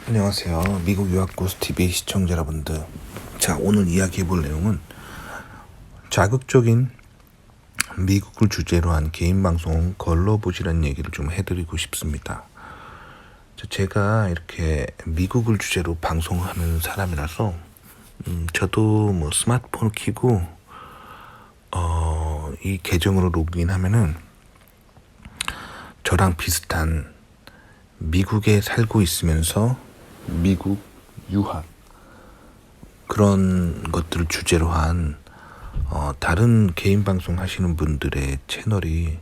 안녕하세요. 미국 유학고수TV 시청자 여러분들. 자, 오늘 이야기해볼 내용은 자극적인 미국을 주제로 한 개인 방송 걸러보시라는 얘기를 좀 해드리고 싶습니다. 제가 이렇게 미국을 주제로 방송하는 사람이라서 저도 뭐 스마트폰을 켜고 이 계정으로 로그인하면은 저랑 비슷한 미국에 살고 있으면서 미국 유학 그런 것들을 주제로 한 다른 개인 방송 하시는 분들의 채널이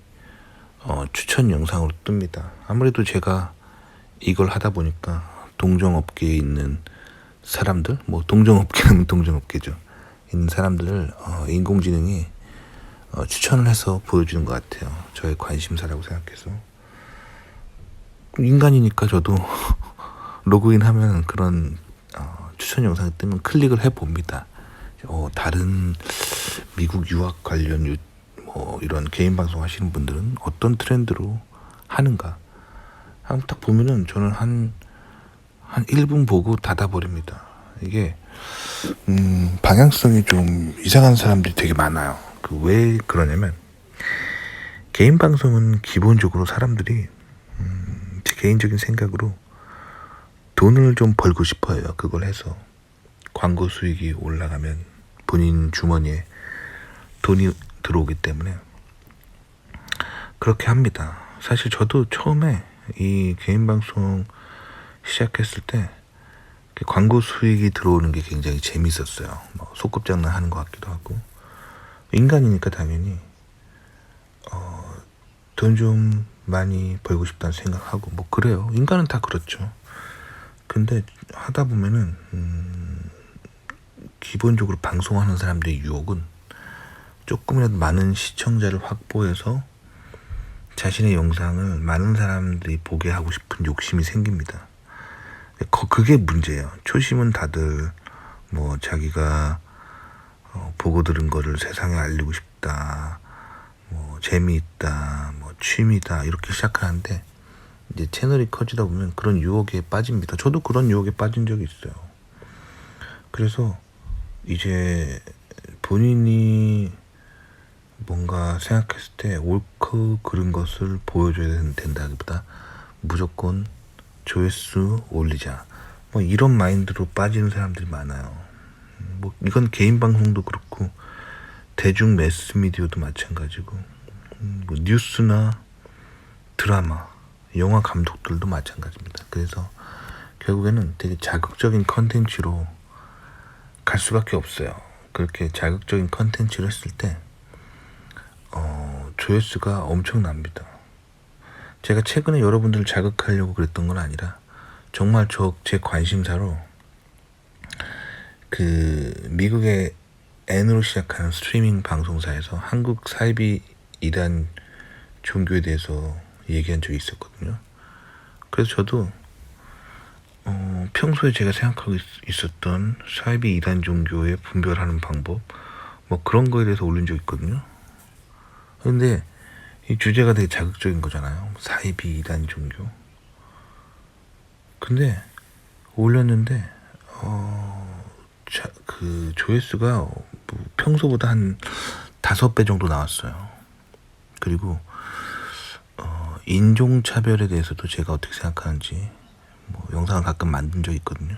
추천 영상으로 뜹니다. 아무래도 제가 이걸 하다 보니까 동종업계에 있는 사람들, 뭐 동종업계는 동종업계죠, 있는 사람들을 인공지능이 추천을 해서 보여주는 것 같아요. 저의 관심사라고 생각해서. 인간이니까 저도 로그인하면 그런 추천 영상이 뜨면 클릭을 해봅니다. 다른 미국 유학 관련 이런 개인 방송 하시는 분들은 어떤 트렌드로 하는가. 딱 보면은 저는 한 1분 보고 닫아버립니다. 이게 방향성이 좀 이상한 사람들이 되게 많아요. 왜 그러냐면, 개인 방송은 기본적으로 사람들이 제 개인적인 생각으로 돈을 좀 벌고 싶어요. 그걸 해서 광고 수익이 올라가면 본인 주머니에 돈이 들어오기 때문에 그렇게 합니다. 사실 저도 처음에 이 개인 방송 시작했을 때 광고 수익이 들어오는 게 굉장히 재밌었어요. 소꿉장난 하는 것 같기도 하고, 인간이니까 당연히 돈 좀 많이 벌고 싶다는 생각하고 그래요. 인간은 다 그렇죠. 근데 하다 보면은 기본적으로 방송하는 사람들의 유혹은 조금이라도 많은 시청자를 확보해서 자신의 영상을 많은 사람들이 보게 하고 싶은 욕심이 생깁니다. 그게 문제예요. 초심은 다들 자기가 보고 들은 거를 세상에 알리고 싶다, 재미있다, 취미다, 이렇게 시작하는데 이제 채널이 커지다 보면 그런 유혹에 빠집니다. 저도 그런 유혹에 빠진 적이 있어요. 그래서 이제 본인이 뭔가 생각했을 때 옳고 그른 것을 보여줘야 된다기보다 무조건 조회수 올리자, 이런 마인드로 빠지는 사람들이 많아요. 이건 개인 방송도 그렇고 대중 매스미디어도 마찬가지고, 뉴스나 드라마, 영화 감독들도 마찬가지입니다. 그래서 결국에는 되게 자극적인 컨텐츠로 갈 수밖에 없어요. 그렇게 자극적인 컨텐츠를 했을 때 조회수가 엄청납니다. 제가 최근에 여러분들을 자극하려고 그랬던 건 아니라 정말 제 관심사로 미국의 N으로 시작하는 스트리밍 방송사에서 한국 사이비 이단 종교에 대해서 얘기한 적이 있었거든요. 그래서 저도 평소에 제가 생각하고 있었던 사이비 이단 종교의 분별하는 방법, 그런 거에 대해서 올린 적이 있거든요. 근데 이 주제가 되게 자극적인 거잖아요. 사이비 이단 종교. 근데 올렸는데 조회수가 평소보다 한 5배 정도 나왔어요. 그리고 인종차별에 대해서도 제가 어떻게 생각하는지 영상을 가끔 만든 적이 있거든요.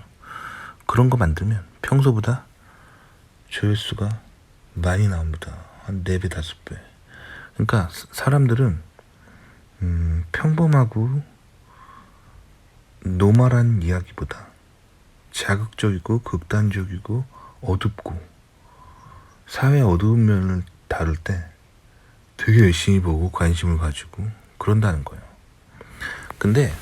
그런 거 만들면 평소보다 조회수가 많이 나옵니다. 한 4배, 5배. 그러니까 사람들은 평범하고 노멀한 이야기보다 자극적이고 극단적이고 어둡고 사회의 어두운 면을 다룰 때 되게 열심히 보고 관심을 가지고 그런다는 거예요. 근데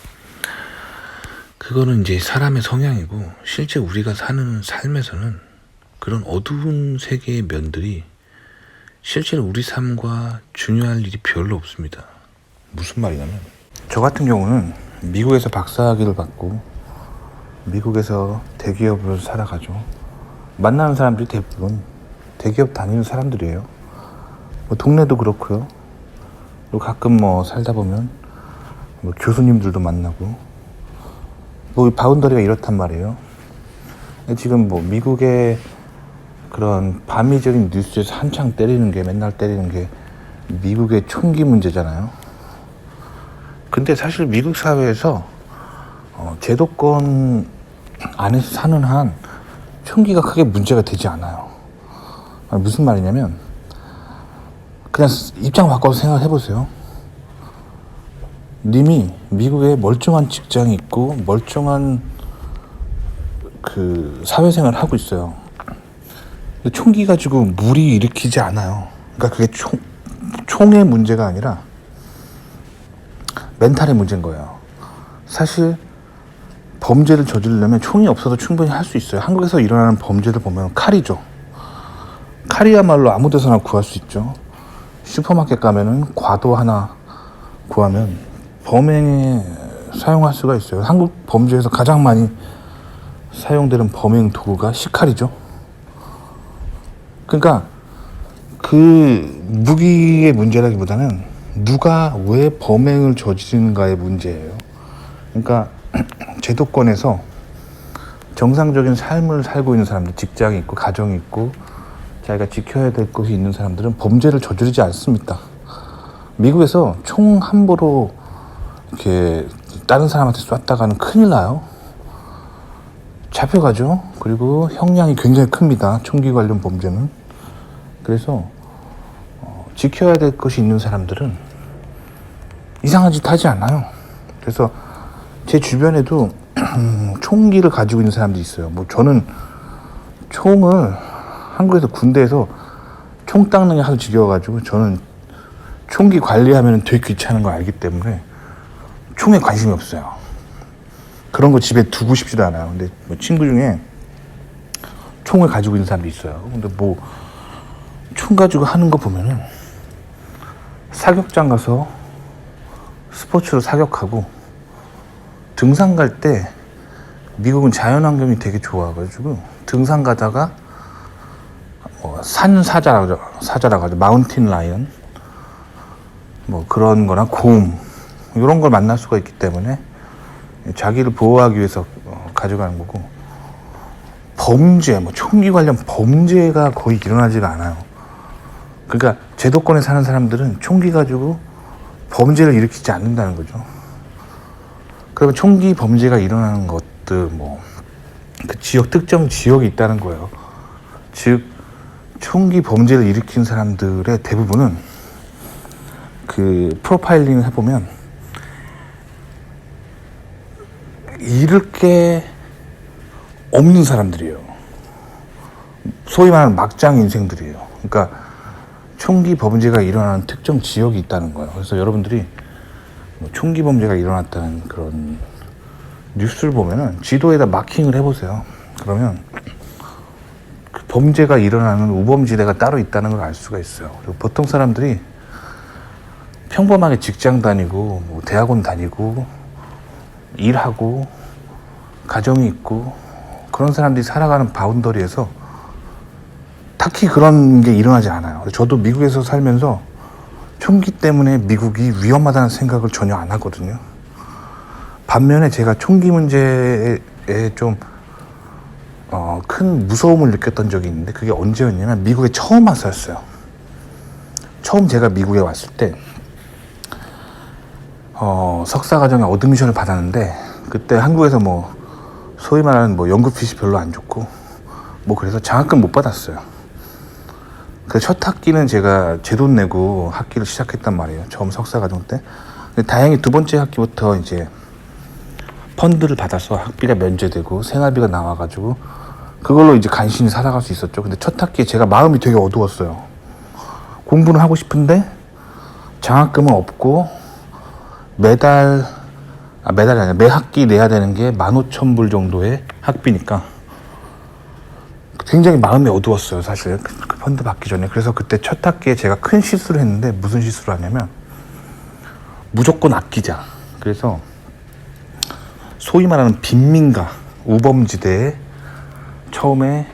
그거는 이제 사람의 성향이고, 실제 우리가 사는 삶에서는 그런 어두운 세계의 면들이 실제로 우리 삶과 중요할 일이 별로 없습니다. 무슨 말이냐면, 저 같은 경우는 미국에서 박사학위를 받고 미국에서 대기업을 살아가죠. 만나는 사람들이 대부분 대기업 다니는 사람들이에요. 동네도 그렇고요. 또 가끔 살다 보면 교수님들도 만나고, 뭐 바운더리가 이렇단 말이에요. 지금 뭐 미국의 그런 반미적인 뉴스에서 한창 맨날 때리는 게 미국의 총기 문제잖아요. 근데 사실 미국 사회에서 제도권 안에서 사는 한 총기가 크게 문제가 되지 않아요. 무슨 말이냐면 그냥 입장 바꿔서 생각해 보세요. 님이 미국에 멀쩡한 직장이 있고 멀쩡한 그 사회생활을 하고 있어요. 근데 총기 가지고 무리 일으키지 않아요. 그러니까 그게 총의 문제가 아니라 멘탈의 문제인 거예요. 사실 범죄를 저지르려면 총이 없어도 충분히 할 수 있어요. 한국에서 일어나는 범죄를 보면 칼이죠. 칼이야말로 아무 데서나 구할 수 있죠. 슈퍼마켓 가면은 과도 하나 구하면 범행에 사용할 수가 있어요. 한국 범죄에서 가장 많이 사용되는 범행 도구가 시칼이죠. 그러니까 그 무기의 문제라기보다는 누가 왜 범행을 저지르는가의 문제예요. 그러니까 제도권에서 정상적인 삶을 살고 있는 사람들, 직장이 있고 가정이 있고 자기가 지켜야 될 것이 있는 사람들은 범죄를 저지르지 않습니다. 미국에서 총 함부로 이렇게 다른 사람한테 쐈다가는 큰일 나요. 잡혀가죠. 그리고 형량이 굉장히 큽니다. 총기 관련 범죄는. 그래서 지켜야 될 것이 있는 사람들은 이상한 짓 하지 않아요. 그래서 제 주변에도 총기를 가지고 있는 사람들이 있어요. 뭐 저는 총을 한국에서 군대에서 총 닦는 게 하도 지겨워가지고 저는 총기 관리하면 되게 귀찮은 걸 알기 때문에 총에 관심이 없어요. 그런 거 집에 두고 싶지도 않아요. 근데 뭐 친구 중에 총을 가지고 있는 사람도 있어요. 근데 뭐 총 가지고 하는 거 보면은 사격장 가서 스포츠로 사격하고 등산 갈 때 미국은 자연환경이 되게 좋아가지고 등산 가다가 산 사자라고 하죠. 마운틴 라이언 뭐 그런 거나 곰 이런 걸 만날 수가 있기 때문에 자기를 보호하기 위해서 가져가는 거고 범죄, 뭐 총기 관련 범죄가 거의 일어나지가 않아요. 그러니까 제도권에 사는 사람들은 총기 가지고 범죄를 일으키지 않는다는 거죠. 그러면 총기 범죄가 일어나는 것들 뭐 그 지역 특정 지역이 있다는 거예요. 즉 총기 범죄를 일으킨 사람들의 대부분은 그 프로파일링을 해보면 잃을 게 없는 사람들이에요. 소위 말하는 막장 인생들이에요. 그러니까 총기 범죄가 일어나는 특정 지역이 있다는 거예요. 그래서 여러분들이 총기 범죄가 일어났다는 그런 뉴스를 보면은 지도에다 마킹을 해보세요. 그러면 그 범죄가 일어나는 우범지대가 따로 있다는 걸 알 수가 있어요. 그리고 보통 사람들이 평범하게 직장 다니고 뭐 대학원 다니고 일하고 가정이 있고 그런 사람들이 살아가는 바운더리에서 딱히 그런 게 일어나지 않아요. 저도 미국에서 살면서 총기 때문에 미국이 위험하다는 생각을 전혀 안 하거든요. 반면에 제가 총기 문제에 좀 큰 무서움을 느꼈던 적이 있는데 그게 언제였냐면 미국에 처음 왔었어요. 처음 제가 미국에 왔을 때 석사과정에 어드미션을 받았는데 그때 한국에서 뭐 소위 말하는 뭐 연구핏이 별로 안 좋고 뭐 그래서 장학금 못 받았어요. 그 첫 학기는 제가 제 돈 내고 학기를 시작했단 말이에요. 처음 석사과정 때. 근데 다행히 두 번째 학기부터 이제 펀드를 받아서 학비가 면제되고 생활비가 나와가지고 그걸로 이제 간신히 살아갈 수 있었죠. 근데 첫 학기에 제가 마음이 되게 어두웠어요. 공부는 하고 싶은데 장학금은 없고 매달이 아니라 매 학기 내야 되는 게 15,000불 정도의 학비니까 굉장히 마음이 어두웠어요, 사실. 그 펀드 받기 전에. 그래서 그때 첫 학기에 제가 큰 실수를 했는데 무슨 실수를 하냐면 무조건 아끼자. 그래서 소위 말하는 빈민가, 우범지대에 처음에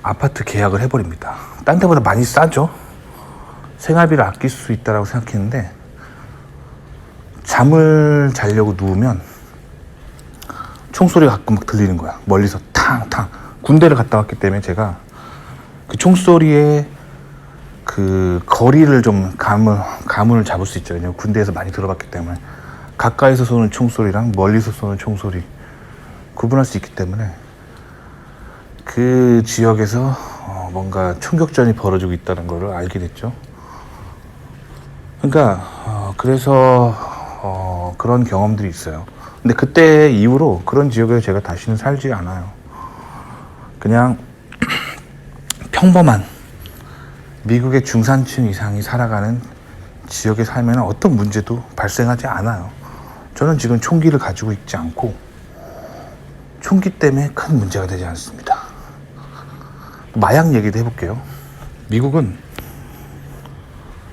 아파트 계약을 해버립니다. 딴 데보다 많이 싸죠. 생활비를 아낄 수 있다고 생각했는데 잠을 자려고 누우면 총소리가 가끔 막 들리는 거야. 멀리서 탕탕. 군대를 갔다 왔기 때문에 제가 그 총소리에 그 거리를 좀 감을 잡을 수 있죠. 왜냐면 군대에서 많이 들어봤기 때문에 가까이서 쏘는 총소리랑 멀리서 쏘는 총소리 구분할 수 있기 때문에 그 지역에서 뭔가 총격전이 벌어지고 있다는 것을 알게 됐죠. 그러니까 그래서 그런 경험들이 있어요. 근데 그때 이후로 그런 지역에서 제가 다시는 살지 않아요. 그냥 평범한 미국의 중산층 이상이 살아가는 지역에 살면 어떤 문제도 발생하지 않아요. 저는 지금 총기를 가지고 있지 않고 총기 때문에 큰 문제가 되지 않습니다. 마약 얘기도 해볼게요. 미국은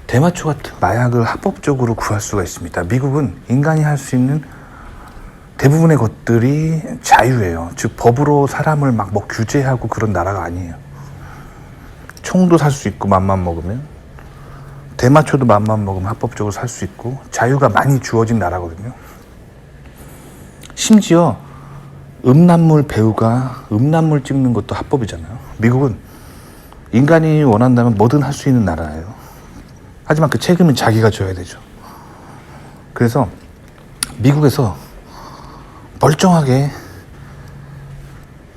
대마초 같은 마약을 합법적으로 구할 수가 있습니다. 미국은 인간이 할 수 있는 대부분의 것들이 자유예요. 즉 법으로 사람을 막 뭐 규제하고 그런 나라가 아니에요. 총도 살 수 있고 맘만 먹으면, 대마초도 맘만 먹으면 합법적으로 살 수 있고 자유가 많이 주어진 나라거든요. 심지어 음란물 배우가 음란물 찍는 것도 합법이잖아요. 미국은 인간이 원한다면 뭐든 할 수 있는 나라예요. 하지만 그 책임은 자기가 져야 되죠. 그래서 미국에서 멀쩡하게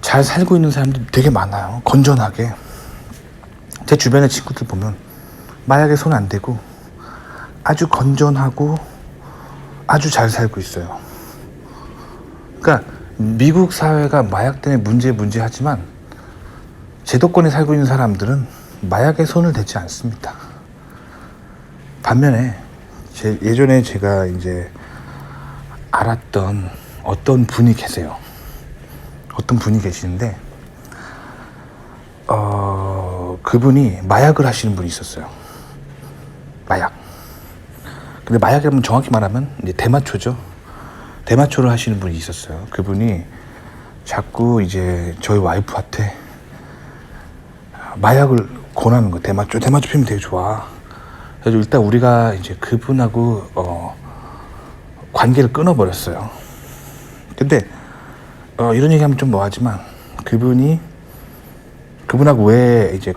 잘 살고 있는 사람들이 되게 많아요. 건전하게. 제 주변의 친구들 보면 마약에 손 안 대고 아주 건전하고 아주 잘 살고 있어요. 그러니까 미국 사회가 마약 때문에 문제 하지만 제도권에 살고 있는 사람들은 마약에 손을 대지 않습니다. 반면에 예전에 제가 이제 알았던 어떤 분이 계세요. 어떤 분이 계시는데 그분이 마약을 하시는 분이 있었어요. 마약. 근데 마약이라면 정확히 말하면 이제 대마초죠. 대마초를 하시는 분이 있었어요. 그분이 자꾸 이제 저희 와이프한테 마약을 권하는 거예요. 대마초 피우면 되게 좋아. 그래서 일단 우리가 이제 그분하고 관계를 끊어버렸어요. 근데 이런 얘기하면 좀 뭐하지만 그분하고 왜 이제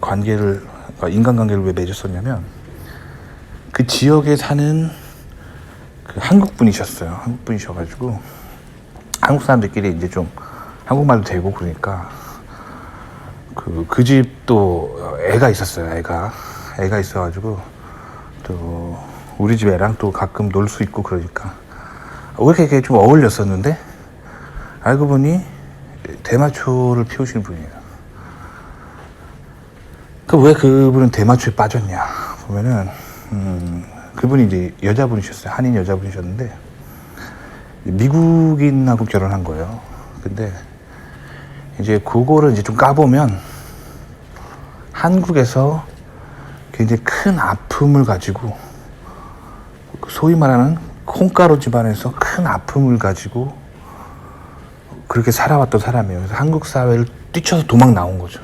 인간관계를 왜 맺었었냐면 그 지역에 사는 그 한국분이셨어요. 한국분이셔가지고 한국 사람들끼리 이제 좀 한국말도 되고 그러니까 그 집도 애가 있었어요. 애가 있어가지고 또 우리 집 애랑 또 가끔 놀 수 있고 그러니까 왜 이렇게 좀 어울렸었는데 알고 보니 대마초를 피우시는 분이에요. 왜 그분은 대마초에 빠졌냐 보면은 그분이 이제 여자분이셨어요. 한인 여자분이셨는데 미국인하고 결혼한 거예요. 근데 이제 그거를 이제 좀 까보면 한국에서 굉장히 큰 아픔을 가지고 소위 말하는 콩가루 집안에서 큰 아픔을 가지고 그렇게 살아왔던 사람이에요. 그래서 한국 사회를 뛰쳐서 도망 나온 거죠.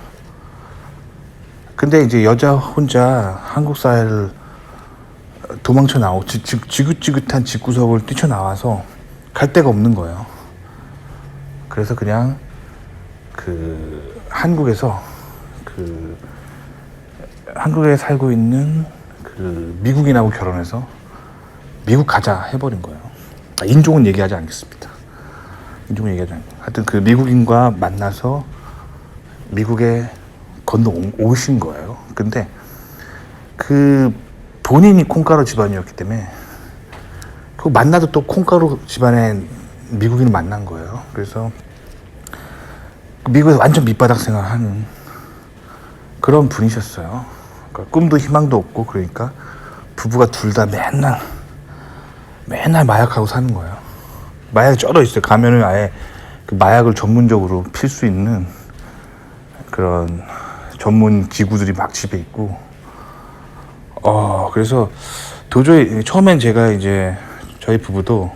근데 이제 여자 혼자 한국 사회를 도망쳐 나오고 지긋지긋한 집구석을 뛰쳐나와서 갈 데가 없는 거예요. 그래서 그냥 한국에 살고 있는 미국인하고 결혼해서 미국 가자 해버린 거예요. 인종은 얘기하지 않겠습니다. 하여튼 그 미국인과 만나서 미국에 건너오신 거예요. 근데 본인이 콩가루 집안이었기 때문에 만나도 또 콩가루 집안의 미국인을 만난 거예요. 그래서 미국에서 완전 밑바닥 생활하는 그런 분이셨어요. 그러니까 꿈도 희망도 없고 그러니까 부부가 둘 다 맨날 마약하고 사는 거예요. 마약이 쩔어 있어요. 가면은 아예 그 마약을 전문적으로 필 수 있는 그런 전문 기구들이 막 집에 있고 그래서 도저히 처음엔 제가 이제 저희 부부도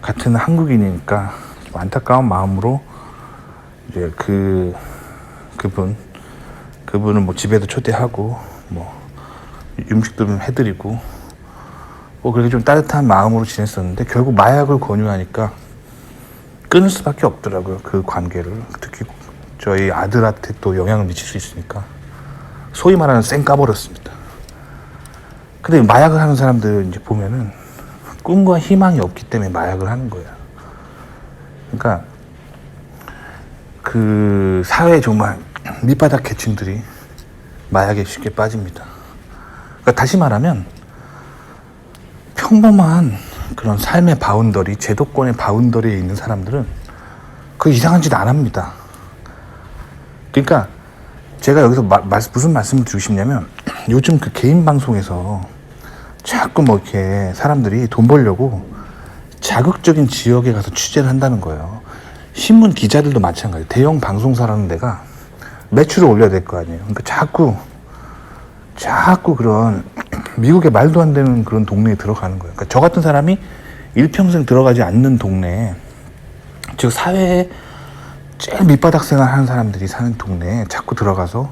같은 한국인이니까 좀 안타까운 마음으로 이제 그분을 뭐 집에도 초대하고 뭐 음식도 좀 해드리고 그렇게 좀 따뜻한 마음으로 지냈었는데 결국 마약을 권유하니까 끊을 수밖에 없더라고요. 그 관계를. 특히 저희 아들한테 또 영향을 미칠 수 있으니까 소위 말하는 쌩 까버렸습니다. 근데 마약을 하는 사람들 이제 보면은 꿈과 희망이 없기 때문에 마약을 하는 거예요. 그러니까 그 사회 정말 밑바닥 계층들이 마약에 쉽게 빠집니다. 그러니까 다시 말하면 평범한 그런 삶의 바운더리, 제도권의 바운더리에 있는 사람들은 그 이상한 짓 안 합니다. 그러니까 제가 여기서 무슨 말씀을 드리고 싶냐면, 요즘 그 개인 방송에서 자꾸 뭐 이렇게 사람들이 돈 벌려고 자극적인 지역에 가서 취재를 한다는 거예요. 신문 기자들도 마찬가지예요. 대형 방송사라는 데가 매출을 올려야 될 거 아니에요. 그러니까 자꾸 그런 미국의 말도 안 되는 그런 동네에 들어가는 거예요. 그러니까 저 같은 사람이 일평생 들어가지 않는 동네에, 즉 사회에 제일 밑바닥 생활하는 사람들이 사는 동네에 자꾸 들어가서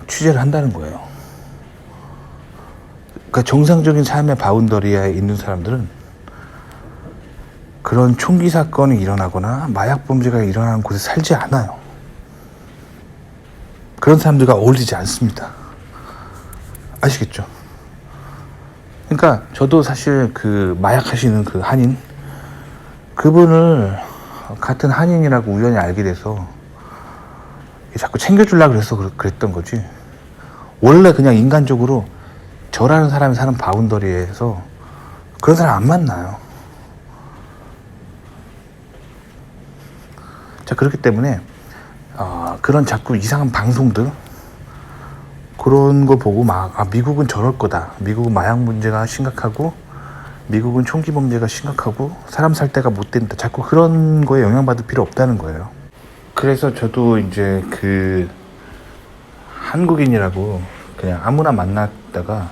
취재를 한다는 거예요. 그러니까 정상적인 삶의 바운더리에 있는 사람들은 그런 총기 사건이 일어나거나 마약 범죄가 일어나는 곳에 살지 않아요. 그런 사람들과 어울리지 않습니다. 아시겠죠? 그러니까 저도 사실 그 마약 하시는 그 한인, 그분을 같은 한인이라고 우연히 알게 돼서 자꾸 챙겨주려고 그래서 그랬던 거지, 원래 그냥 인간적으로 저라는 사람이 사는 바운더리에서 그런 사람 안 만나요. 자, 그렇기 때문에 그런 자꾸 이상한 방송들, 그런 거 보고 미국은 저럴 거다, 미국은 마약 문제가 심각하고 미국은 총기 범죄가 심각하고 사람 살 데가 못 된다, 자꾸 그런 거에 영향받을 필요 없다는 거예요. 그래서 저도 이제 그 한국인이라고 그냥 아무나 만났다가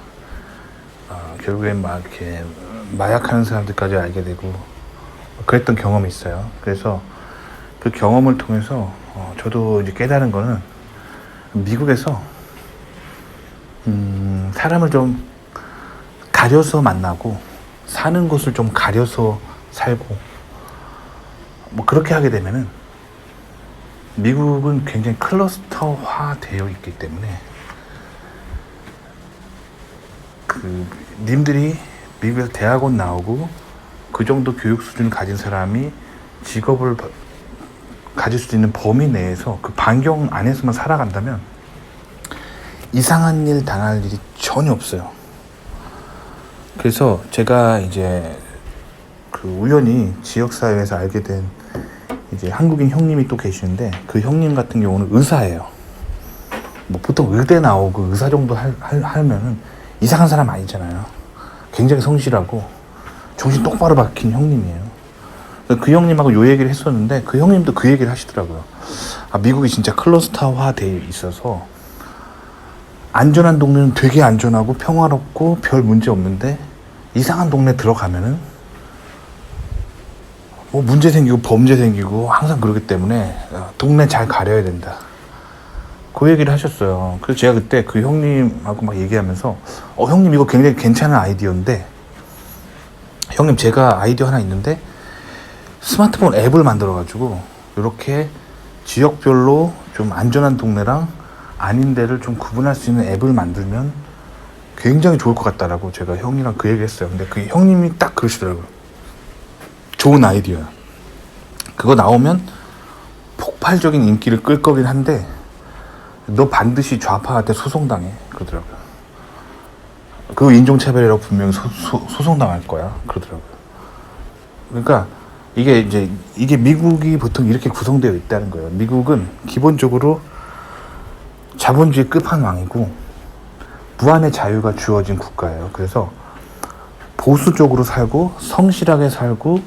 결국엔 막 이렇게 마약하는 사람들까지 알게 되고 그랬던 경험이 있어요. 그래서 그 경험을 통해서 저도 이제 깨달은 거는, 미국에서 사람을 좀 가려서 만나고 사는 곳을 좀 가려서 살고 뭐 그렇게 하게 되면은, 미국은 굉장히 클러스터화 되어 있기 때문에 그 님들이 미국에서 대학원 나오고 그 정도 교육 수준을 가진 사람이 직업을 가질 수 있는 범위 내에서, 그 반경 안에서만 살아간다면 이상한 일 당할 일이 전혀 없어요. 그래서 제가 이제 그 우연히 지역사회에서 알게 된 이제 한국인 형님이 또 계시는데, 그 형님 같은 경우는 의사예요. 뭐 보통 의대 나오고 의사 정도 하면은 이상한 사람 아니잖아요. 굉장히 성실하고 정신 똑바로 박힌 형님이에요. 그 형님하고 요 얘기를 했었는데, 그 형님도 그 얘기를 하시더라고요. 미국이 진짜 클러스터화 돼 있어서 안전한 동네는 되게 안전하고 평화롭고 별 문제 없는데, 이상한 동네 들어가면은 뭐 문제 생기고 범죄 생기고 항상 그러기 때문에 동네 잘 가려야 된다, 그 얘기를 하셨어요. 그래서 제가 그때 그 형님하고 막 얘기하면서 형님 이거 굉장히 괜찮은 아이디어인데, 형님 제가 아이디어 하나 있는데 스마트폰 앱을 만들어가지고 이렇게 지역별로 좀 안전한 동네랑 아닌 데를 좀 구분할 수 있는 앱을 만들면 굉장히 좋을 것 같다라고 제가 형이랑 그 얘기 했어요. 근데 그 형님이 딱 그러시더라고요. 좋은 아이디어야. 그거 나오면 폭발적인 인기를 끌 거긴 한데 너 반드시 좌파한테 소송당해, 그러더라고요. 그거 인종차별이라고 분명히 소송당할 거야, 그러더라고요. 그러니까 이게 미국이 보통 이렇게 구성되어 있다는 거예요. 미국은 기본적으로 자본주의 끝판왕이고 무한의 자유가 주어진 국가예요. 그래서 보수적으로 살고 성실하게 살고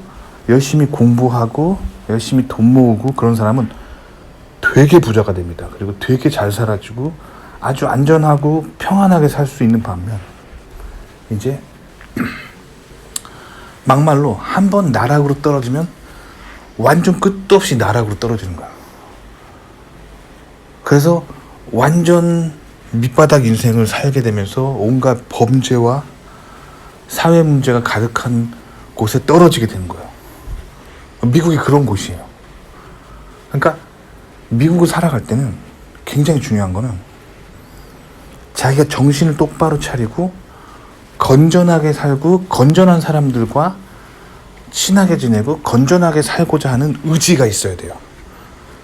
열심히 공부하고 열심히 돈 모으고 그런 사람은 되게 부자가 됩니다. 그리고 되게 잘 살아지고 아주 안전하고 평안하게 살 수 있는 반면, 이제 막말로 한 번 나락으로 떨어지면 완전 끝도 없이 나락으로 떨어지는 거야. 그래서 완전 밑바닥 인생을 살게 되면서 온갖 범죄와 사회 문제가 가득한 곳에 떨어지게 되는 거예요. 미국이 그런 곳이에요. 그러니까 미국을 살아갈 때는 굉장히 중요한 거는 자기가 정신을 똑바로 차리고 건전하게 살고 건전한 사람들과 친하게 지내고 건전하게 살고자 하는 의지가 있어야 돼요.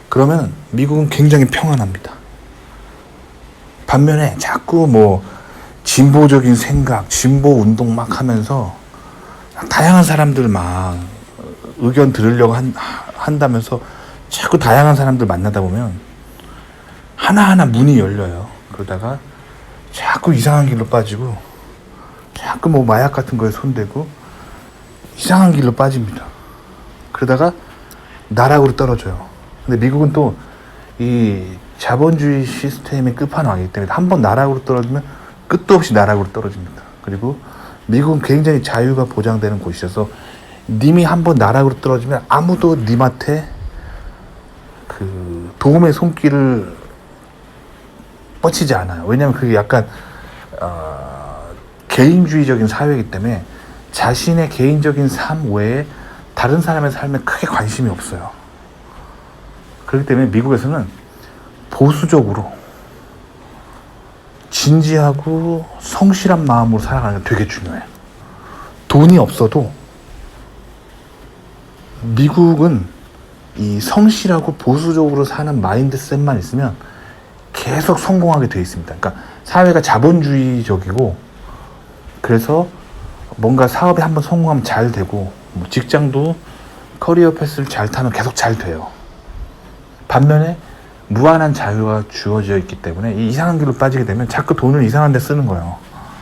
그러면 미국은 굉장히 평안합니다. 반면에 자꾸 뭐 진보적인 생각, 진보 운동 막 하면서 다양한 사람들 막 의견 들으려고 한다면서 자꾸 다양한 사람들 만나다 보면 하나하나 문이 열려요. 그러다가 자꾸 이상한 길로 빠지고 자꾸 뭐 마약 같은 거에 손대고 이상한 길로 빠집니다. 그러다가 나락으로 떨어져요. 근데 미국은 또 이 자본주의 시스템의 끝판왕이기 때문에 한번 나락으로 떨어지면 끝도 없이 나락으로 떨어집니다. 그리고 미국은 굉장히 자유가 보장되는 곳이어서 님이 한번 나락으로 떨어지면 아무도 님한테 그 도움의 손길을 뻗치지 않아요. 왜냐면 그게 약간 개인주의적인 사회이기 때문에 자신의 개인적인 삶 외에 다른 사람의 삶에 크게 관심이 없어요. 그렇기 때문에 미국에서는 보수적으로 진지하고 성실한 마음으로 살아가는 게 되게 중요해요. 돈이 없어도 미국은 이 성실하고 보수적으로 사는 마인드셋만 있으면 계속 성공하게 돼 있습니다. 그러니까 사회가 자본주의적이고 그래서 뭔가 사업에 한번 성공하면 잘 되고 뭐 직장도 커리어 패스를 잘 타면 계속 잘 돼요. 반면에 무한한 자유가 주어져 있기 때문에 이 이상한 길로 빠지게 되면 자꾸 돈을 이상한 데 쓰는 거예요.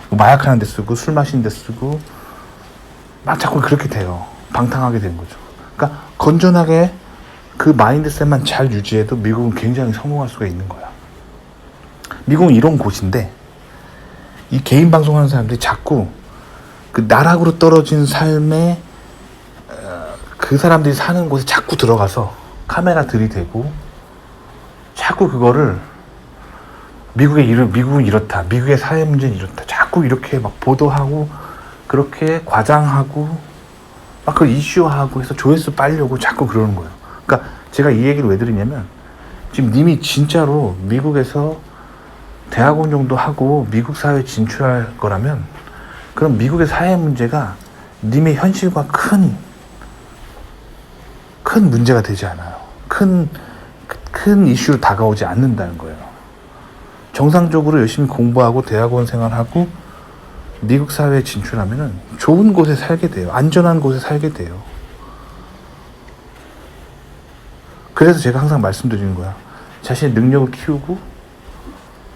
뭐 마약하는 데 쓰고 술 마시는 데 쓰고 막 자꾸 그렇게 돼요. 방탕하게 되는 거죠. 그러니까 건전하게 그 마인드셋만 잘 유지해도 미국은 굉장히 성공할 수가 있는 거야. 미국은 이런 곳인데 이 개인 방송하는 사람들이 자꾸 그 나락으로 떨어진 삶에 그 사람들이 사는 곳에 자꾸 들어가서 카메라 들이대고 자꾸 그거를 미국은 이렇다, 미국의 사회 문제는 이렇다, 자꾸 이렇게 막 보도하고 그렇게 과장하고 막 그 이슈화하고 해서 조회수 빨려고 자꾸 그러는 거예요. 그러니까 제가 이 얘기를 왜 드리냐면 지금 님이 진짜로 미국에서 대학원 정도 하고 미국 사회에 진출할 거라면 그럼 미국의 사회 문제가 님의 현실과 큰 문제가 되지 않아요. 큰 이슈로 다가오지 않는다는 거예요. 정상적으로 열심히 공부하고 대학원 생활하고 미국 사회에 진출하면은 좋은 곳에 살게 돼요. 안전한 곳에 살게 돼요. 그래서 제가 항상 말씀드리는 거야. 자신의 능력을 키우고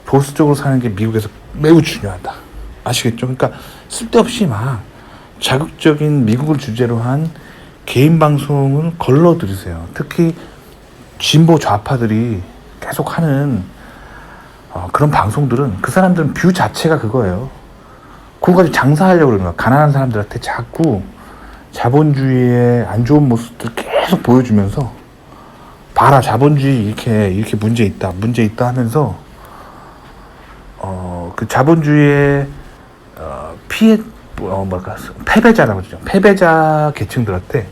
보수적으로 사는 게 미국에서 매우 중요하다. 아시겠죠? 그러니까 쓸데없이 막 자극적인 미국을 주제로 한 개인 방송을 걸러 들으세요. 특히 진보 좌파들이 계속 하는 그런 방송들은 그 사람들은 뷰 자체가 그거예요. 그거 가지고 장사하려고 그러는 거야. 가난한 사람들한테 자꾸 자본주의의 안 좋은 모습들 계속 보여주면서 봐라 자본주의 이렇게 문제 있다 하면서 그 자본주의의 패배자라고 하죠. 패배자 계층들한테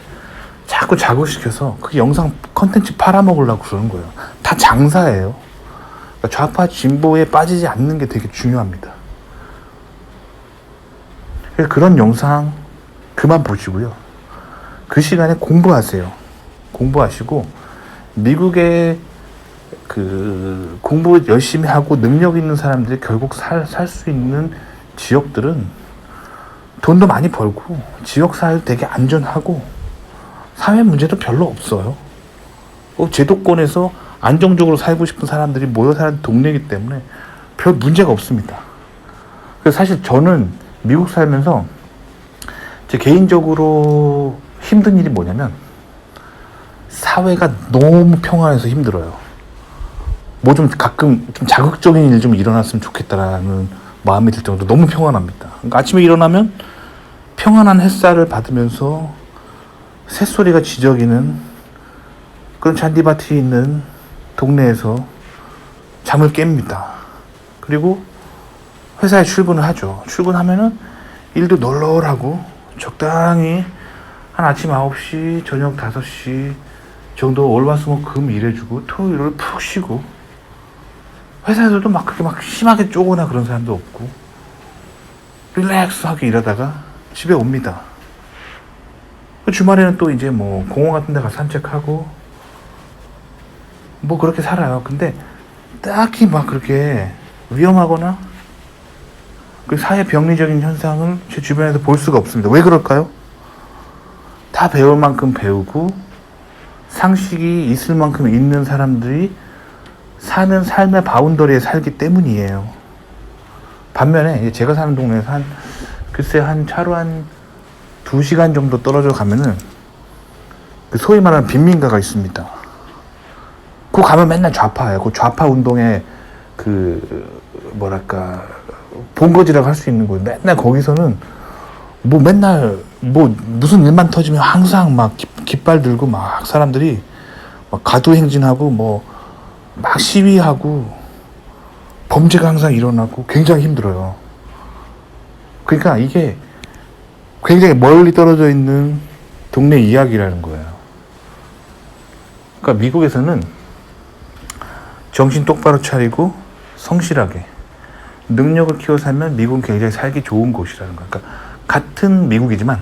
자꾸 자극시켜서 그 영상 컨텐츠 팔아먹으려고 그러는 거예요. 다 장사예요. 그러니까 좌파 진보에 빠지지 않는 게 되게 중요합니다. 그래서 그런 영상 그만 보시고요. 그 시간에 공부하세요. 공부하시고 미국의 그 공부 열심히 하고 능력 있는 사람들이 결국 살 수 있는 지역들은 돈도 많이 벌고 지역사회도 되게 안전하고 사회 문제도 별로 없어요. 제도권에서 안정적으로 살고 싶은 사람들이 모여 사는 동네이기 때문에 별 문제가 없습니다. 그래서 사실 저는 미국 살면서 제 개인적으로 힘든 일이 뭐냐면 사회가 너무 평안해서 힘들어요. 뭐 좀 가끔 좀 자극적인 일 좀 일어났으면 좋겠다라는 마음이 들 정도 너무 평안합니다. 그러니까 아침에 일어나면 평안한 햇살을 받으면서 새소리가 지저귀는 그런 잔디밭이 있는 동네에서 잠을 깹니다. 그리고 회사에 출근을 하죠. 출근하면은 일도 널널하고 적당히 한 아침 9시, 저녁 5시 정도 월화수목금 일해주고 토요일을 푹 쉬고, 회사에서도 막 그렇게 막 심하게 쪼거나 그런 사람도 없고 릴렉스하게 일하다가 집에 옵니다. 주말에는 또 이제 뭐 공원 같은 데 가서 산책하고 뭐 그렇게 살아요. 근데 딱히 막 그렇게 위험하거나 그 사회 병리적인 현상을 제 주변에서 볼 수가 없습니다. 왜 그럴까요? 다 배울 만큼 배우고 상식이 있을 만큼 있는 사람들이 사는 삶의 바운더리에 살기 때문이에요. 반면에 제가 사는 동네에서 한 차로 한 2시간 정도 떨어져 가면은 그 소위 말하는 빈민가가 있습니다. 그거 가면 맨날 좌파예요. 그 좌파 운동에 그 뭐랄까 본거지라고 할 수 있는 거예요. 맨날 거기서는 뭐 맨날 뭐 무슨 일만 터지면 항상 막 깃발 들고 막 사람들이 막 가두행진하고 뭐 막 시위하고 범죄가 항상 일어나고 굉장히 힘들어요. 그러니까 이게 굉장히 멀리 떨어져 있는 동네 이야기라는 거예요. 그러니까 미국에서는 정신 똑바로 차리고 성실하게 능력을 키워 살면 미국은 굉장히 살기 좋은 곳이라는 거예요. 그러니까 같은 미국이지만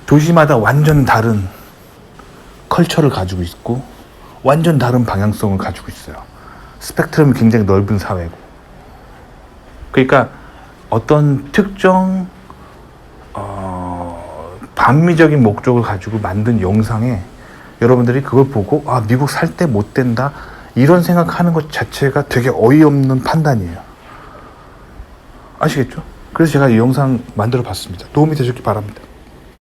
도시마다 완전 다른 컬처를 가지고 있고 완전 다른 방향성을 가지고 있어요. 스펙트럼이 굉장히 넓은 사회고. 그러니까 어떤 특정 반미적인 목적을 가지고 만든 영상에 여러분들이 그걸 보고 아 미국 살 때 못 된다 이런 생각하는 것 자체가 되게 어이없는 판단이에요. 아시겠죠? 그래서 제가 이 영상 만들어 봤습니다. 도움이 되셨기 바랍니다.